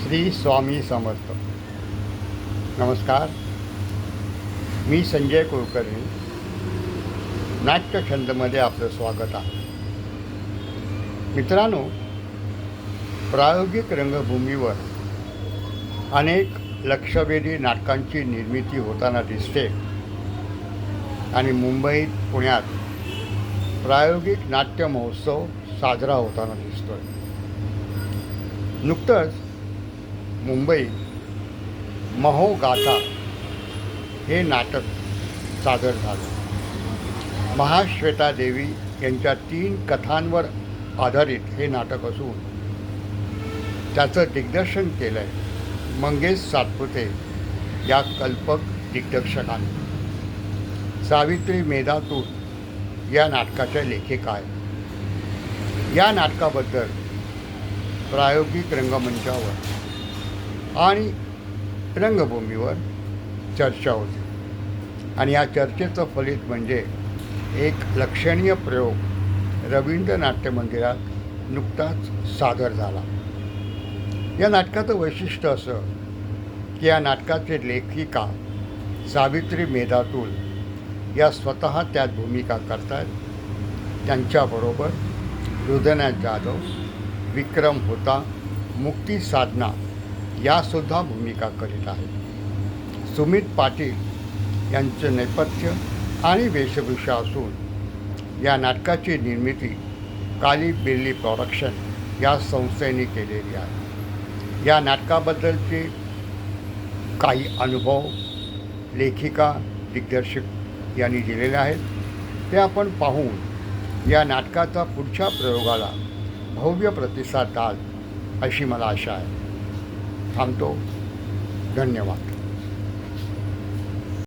श्री स्वामी समर्थ. नमस्कार. मी संजय कुलकर्णी. नाट्यछंदमध्ये आपलं स्वागत आहे. मित्रांनो, प्रायोगिक रंगभूमीवर अनेक लक्षवेधी नाटकांची निर्मिती होताना दिसते आणि मुंबईत, पुण्यात प्रायोगिक नाट्य महोत्सव साजरा होताना दिसतोय. नुकतंच मुंबई महोगाथा हे नाटक सादर झालं. महाश्वेता देवी यांच्या 3 कथांवर आधारित हे नाटक असून त्याचं दिग्दर्शन केलं आहे मंगेश सातपुते या कल्पक दिग्दर्शकाने. सावित्री मेधातूर या नाटकाच्या लेखिका आहेत. या नाटकाबद्दल प्रायोगिक रंगमंचावर आणि रंगभूमीवर चर्चा होती आणि या चर्चेचं फलित म्हणजे एक लक्षणीय प्रयोग रवींद्र नाट्य मंदिरात नुकताच सादर झाला. या नाटकाचं वैशिष्ट्य असं की या नाटकाचे लेखिका सावित्री मेधातूर या स्वतः त्यात भूमिका करतात. त्यांच्याबरोबर रुदना जाधव, विक्रम होता, मुक्ती साधना यासुद्धा भूमिका करीत आहेत. सुमित पाटील यांचं नेपथ्य आणि वेशभूषा असून या नाटकाची निर्मिती काली बिल्ली प्रोडक्शन या संस्थेने केलेली आहे. या नाटकाबद्दलचे काही अनुभव लेखिका दिग्दर्शक यांनी दिलेले आहेत. ते आपण पाहून या नाटकाचा पुढच्या प्रयोगाला भव्य प्रतिसाद द्याल अशी मला आशा आहे. थांबतो. धन्यवाद.